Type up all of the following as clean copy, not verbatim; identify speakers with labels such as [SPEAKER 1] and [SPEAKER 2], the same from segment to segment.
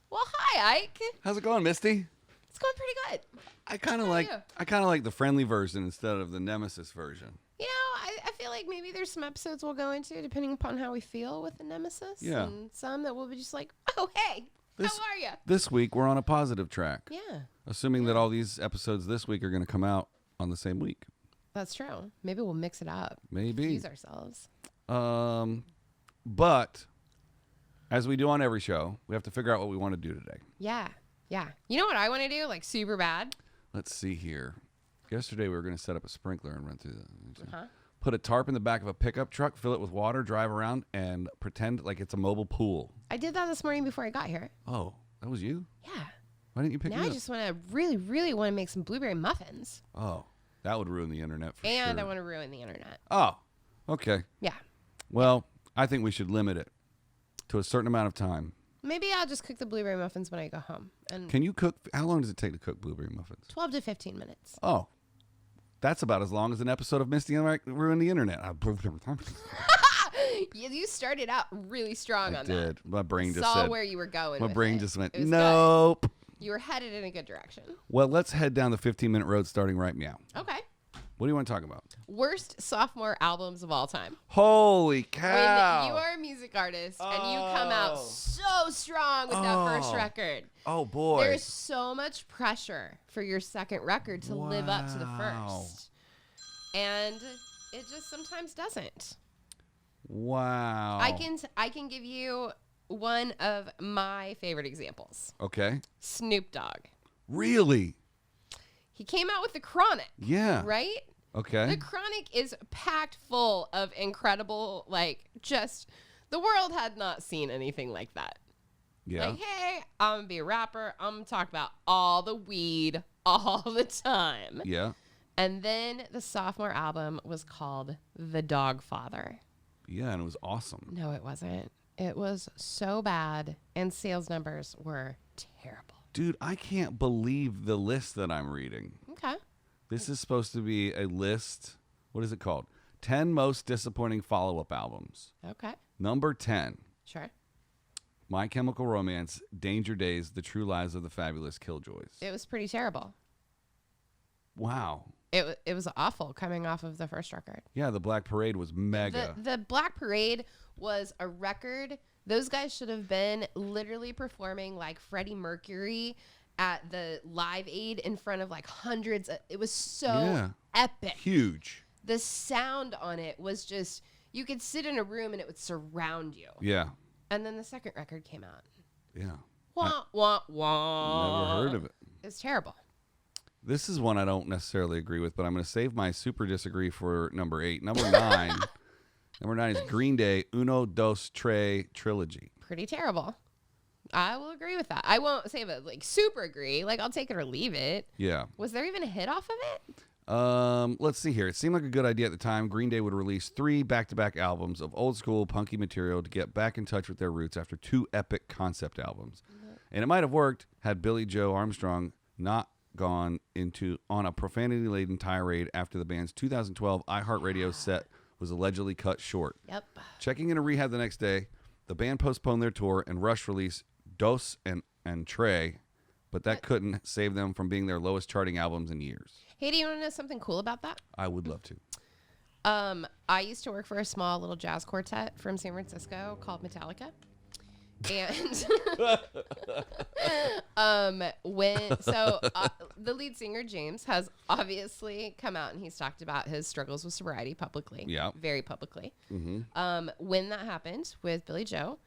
[SPEAKER 1] Well, hi, Ike.
[SPEAKER 2] How's it going, Misty?
[SPEAKER 1] It's going pretty good.
[SPEAKER 2] I kind of like the friendly version instead of the nemesis version.
[SPEAKER 1] You know, I feel like maybe there's some episodes we'll go into depending upon how we feel with the nemesis.
[SPEAKER 2] Yeah.
[SPEAKER 1] And some that we'll be just like, oh, hey, how are you?
[SPEAKER 2] This week, we're on a positive track.
[SPEAKER 1] Yeah.
[SPEAKER 2] Assuming that all these episodes this week are going to come out on the same week.
[SPEAKER 1] That's true. Maybe we'll mix it up.
[SPEAKER 2] Maybe.
[SPEAKER 1] Confuse ourselves.
[SPEAKER 2] But as we do on every show, we have to figure out what we want to do today.
[SPEAKER 1] Yeah. Yeah. You know what I want to do? Like super bad?
[SPEAKER 2] Let's see here. Yesterday, we were going to set up a sprinkler and run through the... Put a tarp in the back of a pickup truck, fill it with water, drive around, and pretend like it's a mobile pool.
[SPEAKER 1] I did that this morning before I got here.
[SPEAKER 2] Oh, that was you?
[SPEAKER 1] Yeah.
[SPEAKER 2] Why didn't you pick me up?
[SPEAKER 1] Now I just want to really want to make some blueberry muffins.
[SPEAKER 2] Oh, that would ruin the internet for sure.
[SPEAKER 1] And I want to ruin the internet.
[SPEAKER 2] Oh, okay.
[SPEAKER 1] Yeah.
[SPEAKER 2] Well, I think we should limit it to a certain amount of time.
[SPEAKER 1] Maybe I'll just cook the blueberry muffins when I go home. And
[SPEAKER 2] Can you cook? How long does it take to cook blueberry muffins?
[SPEAKER 1] 12 to 15 minutes.
[SPEAKER 2] Oh, that's about as long as an episode of Misty and Ike ruined the internet.
[SPEAKER 1] You started out really strong on that.
[SPEAKER 2] I did. My brain just
[SPEAKER 1] saw
[SPEAKER 2] said.
[SPEAKER 1] where you were going.
[SPEAKER 2] My
[SPEAKER 1] with
[SPEAKER 2] brain
[SPEAKER 1] it.
[SPEAKER 2] just went,
[SPEAKER 1] It was
[SPEAKER 2] nope.
[SPEAKER 1] good. You were headed in a good direction.
[SPEAKER 2] Well, let's head down the 15-minute road starting right now.
[SPEAKER 1] Okay.
[SPEAKER 2] What do you want to talk about?
[SPEAKER 1] Worst sophomore albums of all time.
[SPEAKER 2] Holy cow.
[SPEAKER 1] When you are a music artist and you come out so strong with that first record.
[SPEAKER 2] Oh, boy.
[SPEAKER 1] There's so much pressure for your second record to live up to the first. And it just sometimes doesn't.
[SPEAKER 2] Wow.
[SPEAKER 1] I can give you one of my favorite examples.
[SPEAKER 2] Okay.
[SPEAKER 1] Snoop Dogg.
[SPEAKER 2] Really?
[SPEAKER 1] He came out with The Chronic.
[SPEAKER 2] Yeah.
[SPEAKER 1] Right?
[SPEAKER 2] Okay.
[SPEAKER 1] The Chronic is packed full of incredible, just the world had not seen anything like that.
[SPEAKER 2] Yeah.
[SPEAKER 1] Like, hey, I'm going to be a rapper. I'm going to talk about all the weed all the time.
[SPEAKER 2] Yeah.
[SPEAKER 1] And then the sophomore album was called The DogFather.
[SPEAKER 2] Yeah, and it was awesome.
[SPEAKER 1] No, it wasn't. It was so bad, and sales numbers were terrible.
[SPEAKER 2] Dude, I can't believe the list that I'm reading.
[SPEAKER 1] Okay.
[SPEAKER 2] This is supposed to be a list. What is it called? 10 most disappointing follow-up albums.
[SPEAKER 1] Okay.
[SPEAKER 2] Number 10.
[SPEAKER 1] Sure.
[SPEAKER 2] My Chemical Romance, Danger Days, The True Lives of the Fabulous Killjoys.
[SPEAKER 1] It was pretty terrible.
[SPEAKER 2] Wow.
[SPEAKER 1] It was awful coming off of the first record.
[SPEAKER 2] Yeah, the Black Parade was mega.
[SPEAKER 1] The Black Parade was a record. Those guys should have been literally performing like Freddie Mercury at the Live Aid in front of like hundreds. It was so epic.
[SPEAKER 2] Huge.
[SPEAKER 1] The sound on it was just, you could sit in a room and it would surround you.
[SPEAKER 2] Yeah.
[SPEAKER 1] And then the second record came out.
[SPEAKER 2] Yeah.
[SPEAKER 1] Wah, wah, wah.
[SPEAKER 2] Never heard of it.
[SPEAKER 1] It's terrible.
[SPEAKER 2] This is one I don't necessarily agree with, but I'm going to save my super disagree for number 8. Number 9. Number 9 is Green Day, Uno, Dos, Tres Trilogy.
[SPEAKER 1] Pretty terrible. I will agree with that. I won't say it like super agree. Like I'll take it or leave it.
[SPEAKER 2] Yeah.
[SPEAKER 1] Was there even a hit off of it?
[SPEAKER 2] Let's see here. It seemed like a good idea at the time. Green Day would release 3 back-to-back albums of old school punky material to get back in touch with their roots after 2 epic concept albums. And it might have worked had Billy Joe Armstrong not gone on a profanity-laden tirade after the band's 2012 iHeartRadio set was allegedly cut short.
[SPEAKER 1] Yep.
[SPEAKER 2] Checking into rehab the next day, the band postponed their tour and rushed release Dos and Trey, but that couldn't save them from being their lowest charting albums in years.
[SPEAKER 1] Hey, do you want to know something cool about that?
[SPEAKER 2] I would love to.
[SPEAKER 1] I used to work for a small little jazz quartet from San Francisco called Metallica. And the lead singer James has obviously come out and he's talked about his struggles with sobriety publicly.
[SPEAKER 2] Yeah,
[SPEAKER 1] very publicly.
[SPEAKER 2] Mm-hmm.
[SPEAKER 1] When that happened with Billy Joe,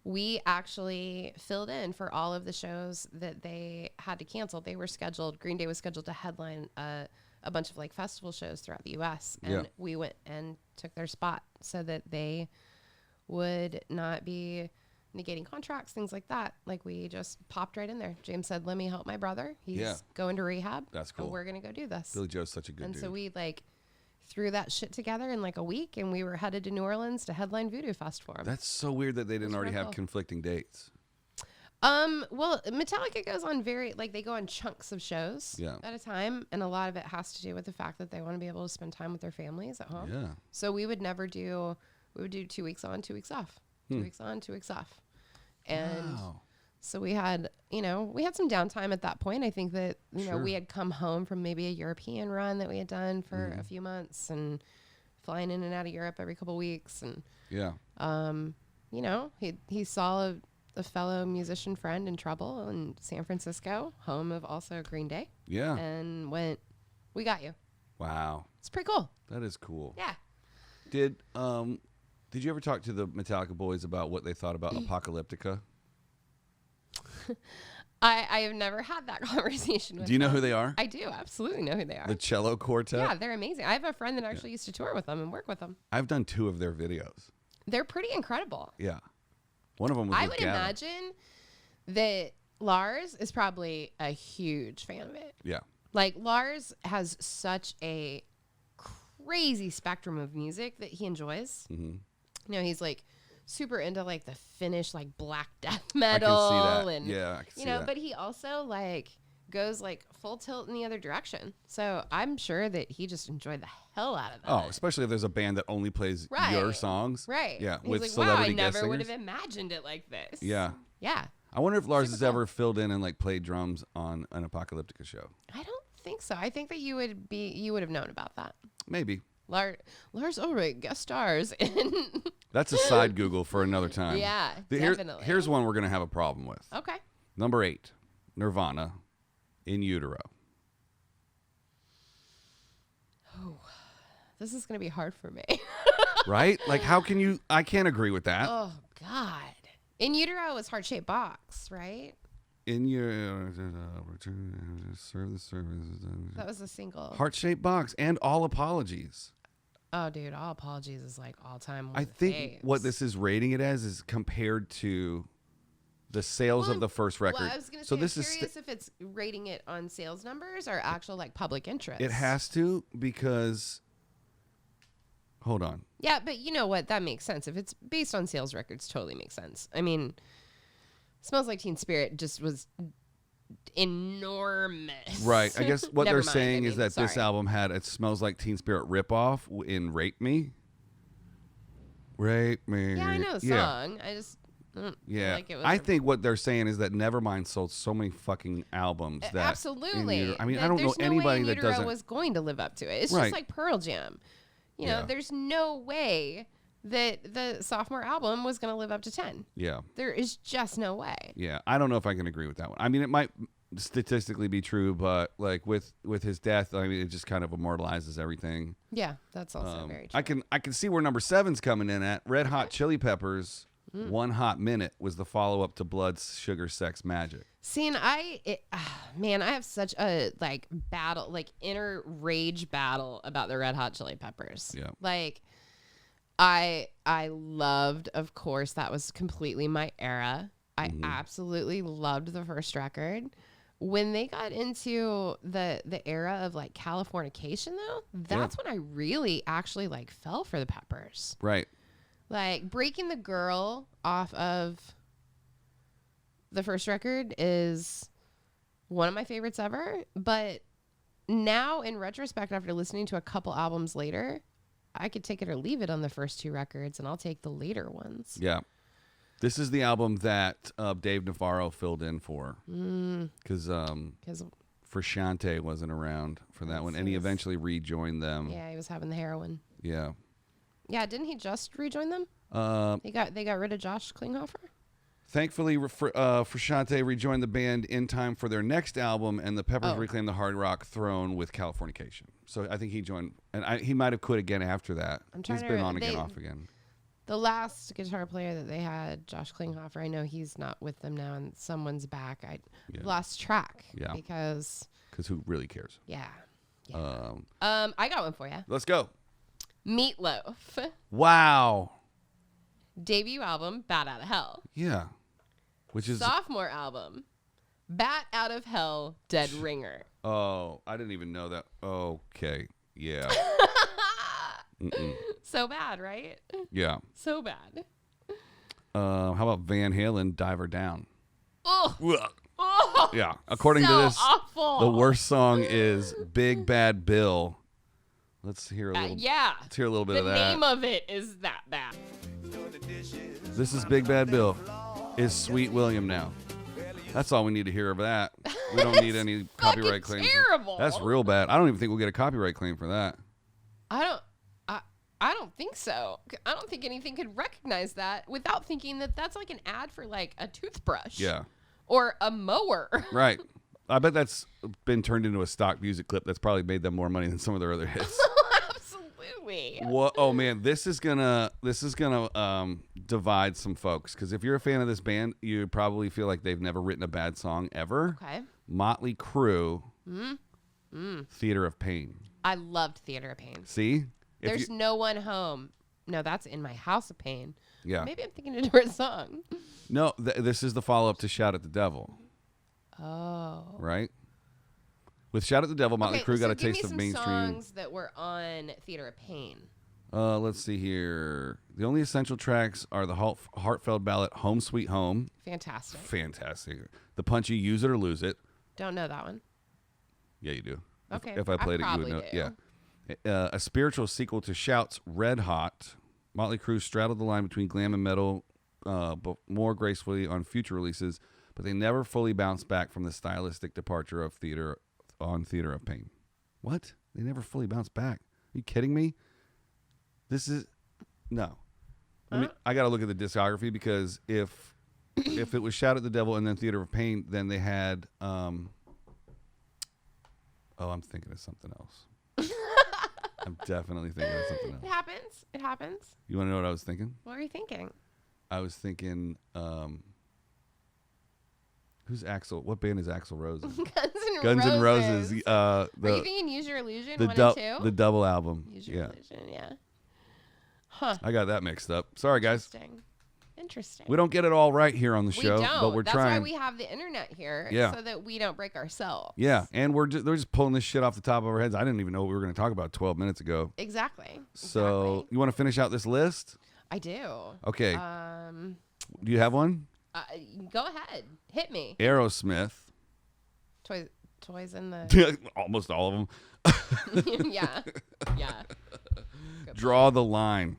[SPEAKER 1] we actually filled in for all of the shows that they had to cancel. They were scheduled. Green Day was scheduled to headline a bunch of like festival shows throughout the U.S. And we went and took their spot so that they would not be negating contracts, things like that. Like we just popped right in there. James said, "Let me help my brother. He's going to rehab.
[SPEAKER 2] That's cool.
[SPEAKER 1] And we're gonna go do this."
[SPEAKER 2] Billy Joe's such a good dude.
[SPEAKER 1] And so we like threw that shit together in like a week, and we were headed to New Orleans to headline Voodoo Fest for him.
[SPEAKER 2] That's so weird that they didn't already have conflicting dates.
[SPEAKER 1] Well, Metallica goes on they go on chunks of shows at a time, and a lot of it has to do with the fact that they want to be able to spend time with their families at home.
[SPEAKER 2] Yeah.
[SPEAKER 1] So we would do 2 weeks on, 2 weeks off, 2 weeks on, 2 weeks off. And so we had some downtime at that point. I think that, we had come home from maybe a European run that we had done for a few months and flying in and out of Europe every couple weeks. And, he saw a fellow musician friend in trouble in San Francisco, home of also Green Day.
[SPEAKER 2] Yeah.
[SPEAKER 1] And went, we got you.
[SPEAKER 2] Wow.
[SPEAKER 1] It's pretty cool.
[SPEAKER 2] That is cool.
[SPEAKER 1] Yeah.
[SPEAKER 2] Did you ever talk to the Metallica boys about what they thought about Apocalyptica?
[SPEAKER 1] I have never had that conversation with them.
[SPEAKER 2] Do you know who they are?
[SPEAKER 1] I do absolutely know who they are.
[SPEAKER 2] The Cello Quartet?
[SPEAKER 1] Yeah, they're amazing. I have a friend that actually used to tour with them and work with them.
[SPEAKER 2] I've done 2 of their videos.
[SPEAKER 1] They're pretty incredible.
[SPEAKER 2] Yeah. One of them was
[SPEAKER 1] I
[SPEAKER 2] with
[SPEAKER 1] would
[SPEAKER 2] Gavin.
[SPEAKER 1] imagine that Lars is probably a huge fan of it.
[SPEAKER 2] Yeah.
[SPEAKER 1] Like, Lars has such a crazy spectrum of music that he enjoys. Mm-hmm. He's like super into like the Finnish like black death metal.
[SPEAKER 2] I can see that.
[SPEAKER 1] And
[SPEAKER 2] yeah, I can see that.
[SPEAKER 1] But he also like goes like full tilt in the other direction. So I'm sure that he just enjoyed the hell out of that.
[SPEAKER 2] Oh, especially if there's a band that only plays your songs.
[SPEAKER 1] Right.
[SPEAKER 2] Yeah.
[SPEAKER 1] He's
[SPEAKER 2] with
[SPEAKER 1] like,
[SPEAKER 2] celebrity
[SPEAKER 1] wow, I
[SPEAKER 2] guest
[SPEAKER 1] never would
[SPEAKER 2] singers.
[SPEAKER 1] have imagined it like this.
[SPEAKER 2] Yeah.
[SPEAKER 1] Yeah.
[SPEAKER 2] I wonder if Lars
[SPEAKER 1] Super
[SPEAKER 2] has
[SPEAKER 1] cool.
[SPEAKER 2] ever filled in and like played drums on an Apocalyptica show.
[SPEAKER 1] I don't think so. I think that you would have known about that.
[SPEAKER 2] Maybe.
[SPEAKER 1] Lars Ulrich guest stars in.
[SPEAKER 2] That's a side Google for another time.
[SPEAKER 1] Yeah, definitely.
[SPEAKER 2] Here's one we're going to have a problem with.
[SPEAKER 1] Okay.
[SPEAKER 2] Number 8, Nirvana, In Utero.
[SPEAKER 1] Oh, this is going to be hard for me.
[SPEAKER 2] Right? Like, how can you... I can't agree with that.
[SPEAKER 1] Oh, God. In Utero is Heart-Shaped Box, right?
[SPEAKER 2] In your... serve the service.
[SPEAKER 1] That was a single.
[SPEAKER 2] Heart-Shaped Box and All Apologies.
[SPEAKER 1] Oh, dude, All Apologies is like all-time one
[SPEAKER 2] I
[SPEAKER 1] of the
[SPEAKER 2] think
[SPEAKER 1] faves.
[SPEAKER 2] what this is rating it as is compared to the sales of the first record.
[SPEAKER 1] Well, I was going to say, I'm curious if it's rating it on sales numbers or actual like public interest.
[SPEAKER 2] It has to, because... Hold on.
[SPEAKER 1] Yeah, but you know what? That makes sense. If it's based on sales records, totally makes sense. I mean, Smells Like Teen Spirit just was enormous.
[SPEAKER 2] Right. I guess what they're
[SPEAKER 1] Never mind,
[SPEAKER 2] saying is that this
[SPEAKER 1] sorry.
[SPEAKER 2] album had a Smells Like Teen Spirit ripoff in Rape Me. Rape Me.
[SPEAKER 1] Yeah, I know the song. I just don't feel like it was
[SPEAKER 2] I think what they're saying is that Nevermind sold so many fucking albums that...
[SPEAKER 1] absolutely.
[SPEAKER 2] I mean, I don't know anybody that doesn't...
[SPEAKER 1] was going to live up to it. It's
[SPEAKER 2] Right.
[SPEAKER 1] just like Pearl Jam. You know, there's no way that the sophomore album was going to live up to 10.
[SPEAKER 2] Yeah.
[SPEAKER 1] There is just no way.
[SPEAKER 2] Yeah. I don't know if I can agree with that one. I mean, it might statistically be true, but like with his death, I mean, it just kind of immortalizes everything.
[SPEAKER 1] Yeah, that's also very true.
[SPEAKER 2] I can see where number 7's coming in at. Red Hot Chili Peppers, One Hot Minute was the follow-up to Blood's Sugar Sex Magic.
[SPEAKER 1] See, and I have such a like battle, like inner rage battle about the Red Hot Chili Peppers.
[SPEAKER 2] Yeah.
[SPEAKER 1] Like, I loved, of course, that was completely my era. I absolutely loved the first record. When they got into the era of like Californication, though, that's when I really actually like fell for the Peppers.
[SPEAKER 2] Right.
[SPEAKER 1] Like, Breaking the Girl off of the first record is one of my favorites ever. But now, in retrospect, after listening to a couple albums later, I could take it or leave it on the first 2 records, and I'll take the later ones.
[SPEAKER 2] Yeah. This is the album that Dave Navarro filled in for. Because Frusciante wasn't around for that one, and he eventually rejoined them.
[SPEAKER 1] Yeah, he was having the heroin.
[SPEAKER 2] Yeah.
[SPEAKER 1] Yeah, didn't he just rejoin them? They got rid of Josh Klinghoffer?
[SPEAKER 2] Thankfully, Frusciante rejoined the band in time for their next album, and the Peppers reclaimed the hard rock throne with Californication. So I think he joined, and he might have quit again after that. He's been on again, off again.
[SPEAKER 1] The last guitar player that they had, Josh Klinghoffer, I know he's not with them now, and someone's back. I lost track.
[SPEAKER 2] Yeah.
[SPEAKER 1] Because
[SPEAKER 2] who really cares?
[SPEAKER 1] Yeah. I got one for you.
[SPEAKER 2] Let's go.
[SPEAKER 1] Meatloaf.
[SPEAKER 2] Wow.
[SPEAKER 1] Debut album, Bat Out of Hell.
[SPEAKER 2] Yeah. Which is
[SPEAKER 1] sophomore album, Bat Out of Hell, Dead Ringer.
[SPEAKER 2] Oh, I didn't even know that. Okay. Yeah.
[SPEAKER 1] So bad, right?
[SPEAKER 2] Yeah.
[SPEAKER 1] So bad.
[SPEAKER 2] How about Van Halen, Diver Down?
[SPEAKER 1] Oh.
[SPEAKER 2] Ugh.
[SPEAKER 1] Oh.
[SPEAKER 2] Yeah. According to
[SPEAKER 1] So
[SPEAKER 2] this,
[SPEAKER 1] awful.
[SPEAKER 2] the worst song is Big Bad Bill. Let's hear a little.
[SPEAKER 1] Yeah.
[SPEAKER 2] Let's hear a little bit of
[SPEAKER 1] The
[SPEAKER 2] that.
[SPEAKER 1] name of it is that bad.
[SPEAKER 2] This is Big Bad Bill. Is Sweet William now? That's all we need to hear of that. We don't need any copyright claims.
[SPEAKER 1] Terrible.
[SPEAKER 2] That's real bad. I don't even think we'll get a copyright claim for that.
[SPEAKER 1] I don't think so. I don't think anything could recognize that without thinking that that's like an ad for like a toothbrush.
[SPEAKER 2] Yeah.
[SPEAKER 1] Or a mower.
[SPEAKER 2] Right. I bet that's been turned into a stock music clip that's probably made them more money than some of their other hits.
[SPEAKER 1] Absolutely.
[SPEAKER 2] What? Oh man, this is gonna divide some folks, because if you're a fan of this band, you probably feel like they've never written a bad song ever.
[SPEAKER 1] Okay.
[SPEAKER 2] Motley Crue, Theater of Pain.
[SPEAKER 1] I loved Theater of Pain.
[SPEAKER 2] See?
[SPEAKER 1] There's no one home. No, that's In My House of Pain.
[SPEAKER 2] Yeah.
[SPEAKER 1] Maybe I'm thinking a different song.
[SPEAKER 2] No, this is the follow-up to Shout at the Devil.
[SPEAKER 1] Oh.
[SPEAKER 2] Right? With Shout at the Devil, Motley Crue got a taste of mainstream.
[SPEAKER 1] Songs that were on Theater of Pain.
[SPEAKER 2] Let's see here. The only essential tracks are the heartfelt ballad Home Sweet Home.
[SPEAKER 1] Fantastic.
[SPEAKER 2] The punchy Use It or Lose It.
[SPEAKER 1] Don't know that one.
[SPEAKER 2] Yeah, you do.
[SPEAKER 1] Okay.
[SPEAKER 2] If I played it, you would know.
[SPEAKER 1] Do.
[SPEAKER 2] Yeah. A spiritual sequel to Shout's Red Hot. Motley Crue straddled the line between glam and metal, but more gracefully on future releases, but they never fully bounced back from the stylistic departure of Theater of Pain. What? They never fully bounced back? Are you kidding me? This is no. I got to look at the discography, because if it was Shout at the Devil and then Theater of Pain, then they had I'm thinking of something else. I'm definitely thinking of something else.
[SPEAKER 1] It happens.
[SPEAKER 2] You want to know what I was thinking?
[SPEAKER 1] What were you thinking?
[SPEAKER 2] I was thinking, who's Axl? What band is Axl Rose in?
[SPEAKER 1] Guns N'
[SPEAKER 2] Roses.
[SPEAKER 1] Are you thinking Use Your Illusion 1 and 2?
[SPEAKER 2] The double album.
[SPEAKER 1] Use Your Illusion, yeah. Huh.
[SPEAKER 2] I got that mixed up. Sorry, guys.
[SPEAKER 1] Interesting.
[SPEAKER 2] We don't get it all right here on the show,
[SPEAKER 1] we don't.
[SPEAKER 2] but we're
[SPEAKER 1] That's
[SPEAKER 2] trying.
[SPEAKER 1] That's why we have the internet here, so that we don't break ourselves.
[SPEAKER 2] Yeah, and they're just pulling this shit off the top of our heads. I didn't even know what we were going to talk about 12 minutes ago.
[SPEAKER 1] Exactly.
[SPEAKER 2] So you want to finish out this list?
[SPEAKER 1] I do.
[SPEAKER 2] Okay. Do you have one?
[SPEAKER 1] Go ahead. Hit me.
[SPEAKER 2] Aerosmith.
[SPEAKER 1] Toys in the...
[SPEAKER 2] Almost all of them.
[SPEAKER 1] Yeah.
[SPEAKER 2] Draw the Line.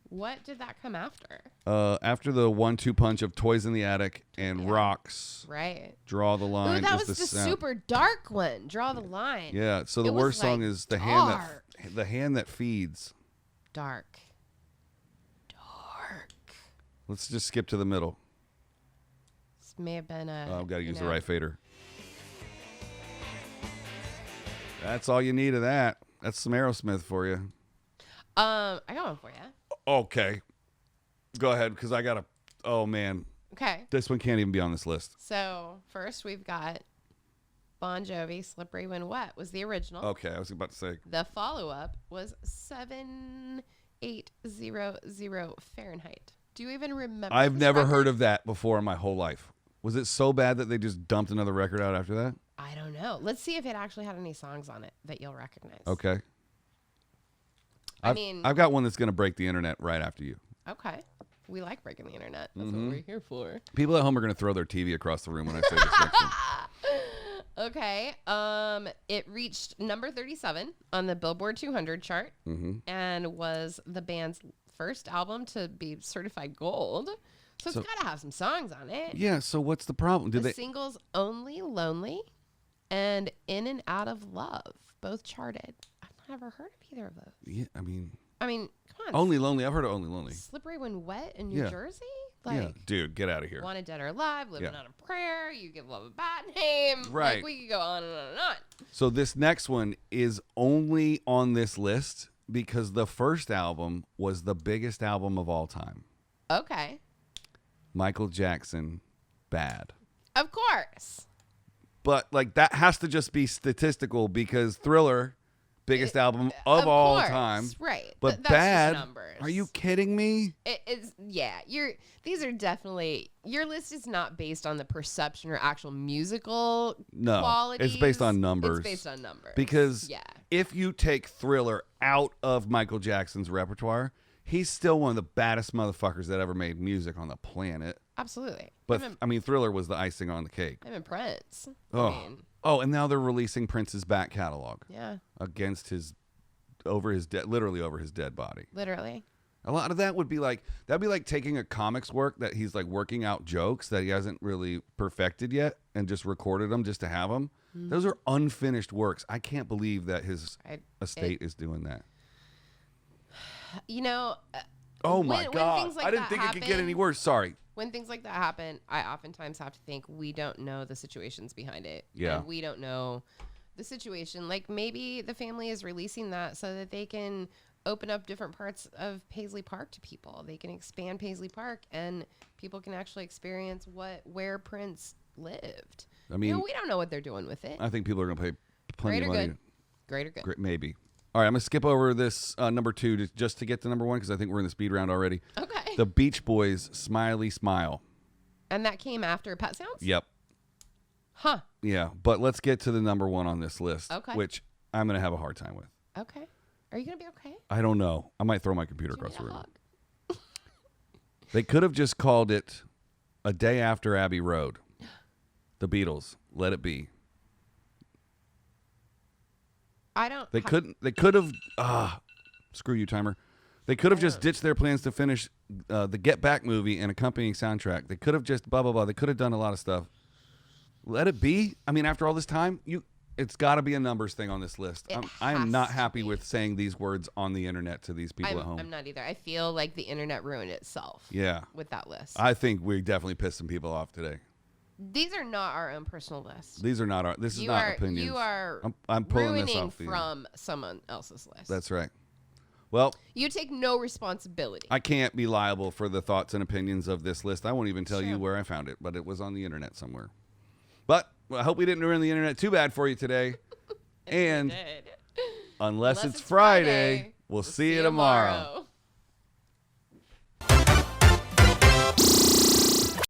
[SPEAKER 1] What did that come after?
[SPEAKER 2] After the 1-2 punch of Toys in the Attic and Rocks.
[SPEAKER 1] Right.
[SPEAKER 2] Draw the Line.
[SPEAKER 1] Ooh, that
[SPEAKER 2] is
[SPEAKER 1] was the
[SPEAKER 2] sound.
[SPEAKER 1] super dark one. Draw the Line.
[SPEAKER 2] Yeah. So the worst song is the hand that feeds.
[SPEAKER 1] Dark.
[SPEAKER 2] Let's just skip to the middle.
[SPEAKER 1] This may have been
[SPEAKER 2] I've got to use the right fader. That's all you need of that. That's some Aerosmith for you.
[SPEAKER 1] I got one for you.
[SPEAKER 2] Okay. Go ahead, because I got to... Oh, man.
[SPEAKER 1] Okay.
[SPEAKER 2] This one can't even be on this list.
[SPEAKER 1] So, first we've got Bon Jovi, Slippery When Wet was the original.
[SPEAKER 2] Okay, I was about to say.
[SPEAKER 1] The follow-up was 7800 Fahrenheit. Do you even remember
[SPEAKER 2] I've
[SPEAKER 1] this
[SPEAKER 2] never
[SPEAKER 1] record?
[SPEAKER 2] heard of that before in my whole life. Was it so bad that they just dumped another record out after that?
[SPEAKER 1] I don't know. Let's see if it actually had any songs on it that you'll recognize.
[SPEAKER 2] Okay.
[SPEAKER 1] I've
[SPEAKER 2] got one that's going to break the internet right after you.
[SPEAKER 1] Okay. We like breaking the internet. That's what we're here for.
[SPEAKER 2] People at home are going to throw their TV across the room when I say this next one.
[SPEAKER 1] Okay. It reached number 37 on the Billboard 200 chart and was the band's first album to be certified gold. So it's got to have some songs on it.
[SPEAKER 2] Yeah, so what's the problem?
[SPEAKER 1] The singles Only Lonely and In and Out of Love both charted. I've never heard of either of those.
[SPEAKER 2] Yeah, I mean,
[SPEAKER 1] come on.
[SPEAKER 2] Only Lonely. I've heard of Only Lonely.
[SPEAKER 1] Slippery When Wet in New Jersey?
[SPEAKER 2] Yeah, dude, get out of here.
[SPEAKER 1] Wanted Dead or Alive, Living on a Prayer, You Give Love a Bad Name.
[SPEAKER 2] Right.
[SPEAKER 1] Like, we could go on and on and on.
[SPEAKER 2] So this next one is only on this list because the first album was the biggest album of all time.
[SPEAKER 1] Okay.
[SPEAKER 2] Michael Jackson, Bad.
[SPEAKER 1] Of course.
[SPEAKER 2] But like that has to just be statistical because Thriller biggest album of all
[SPEAKER 1] course,
[SPEAKER 2] time.
[SPEAKER 1] right?
[SPEAKER 2] But
[SPEAKER 1] That's
[SPEAKER 2] bad.
[SPEAKER 1] Just numbers.
[SPEAKER 2] Are you kidding me?
[SPEAKER 1] It is. Yeah, these are definitely, your list is not based on the perception or actual musical qualities.
[SPEAKER 2] It's based on numbers.
[SPEAKER 1] It's based on numbers.
[SPEAKER 2] Because if you take Thriller out of Michael Jackson's repertoire, he's still one of the baddest motherfuckers that ever made music on the planet.
[SPEAKER 1] Absolutely.
[SPEAKER 2] But Thriller was the icing on the cake.
[SPEAKER 1] I'm in Prince.
[SPEAKER 2] Oh, and now they're releasing Prince's back catalog.
[SPEAKER 1] Yeah.
[SPEAKER 2] Against literally over his dead body.
[SPEAKER 1] Literally.
[SPEAKER 2] A lot of that would be like, that'd be like taking a comics work that he's like working out jokes that he hasn't really perfected yet and just recorded them just to have them. Mm-hmm. Those are unfinished works. I can't believe that his estate is doing that.
[SPEAKER 1] You know.
[SPEAKER 2] Oh my God. I didn't think it could get any worse. Sorry.
[SPEAKER 1] When things like that happen, I oftentimes have to think we don't know the situations behind it.
[SPEAKER 2] Yeah.
[SPEAKER 1] And we don't know the situation. Like maybe the family is releasing that so that they can open up different parts of Paisley Park to people. They can expand Paisley Park and people can actually experience where Prince lived. I mean, we don't know what they're doing with it.
[SPEAKER 2] I think people are going to pay plenty of money.
[SPEAKER 1] Great or good.
[SPEAKER 2] Maybe. All right, I'm going to skip over this number 2 just to get to number 1 because I think we're in the speed round already.
[SPEAKER 1] Okay.
[SPEAKER 2] The Beach Boys' Smiley Smile.
[SPEAKER 1] And that came after Pet Sounds?
[SPEAKER 2] Yep.
[SPEAKER 1] Huh.
[SPEAKER 2] Yeah, but let's get to the number 1 on this list, which I'm going to have a hard time with.
[SPEAKER 1] Okay. Are you going to be okay?
[SPEAKER 2] I don't know. I might throw my computer across the room. They could have just called it A Day After Abbey Road. The Beatles, Let It Be. They could have. Screw you, timer. They could have just ditched their plans to finish the Get Back movie and accompanying soundtrack. They could have just blah blah blah. They could have done a lot of stuff. Let It Be. I mean, after all this time, it's got to be a numbers thing on this list. I am not happy with saying these words on the internet to these people at home.
[SPEAKER 1] I'm not either. I feel like the internet ruined itself.
[SPEAKER 2] Yeah.
[SPEAKER 1] With that list.
[SPEAKER 2] I think we definitely pissed some people off today.
[SPEAKER 1] These are not our own personal lists.
[SPEAKER 2] These are not our. This is not opinions.
[SPEAKER 1] You are.
[SPEAKER 2] I'm pulling
[SPEAKER 1] ruining
[SPEAKER 2] this off
[SPEAKER 1] from someone else's list.
[SPEAKER 2] That's right. Well,
[SPEAKER 1] you take no responsibility.
[SPEAKER 2] I can't be liable for the thoughts and opinions of this list. I won't even tell you where I found it, but it was on the internet somewhere. But I hope we didn't ruin the internet too bad for you today. And unless it's Friday, we'll see you tomorrow.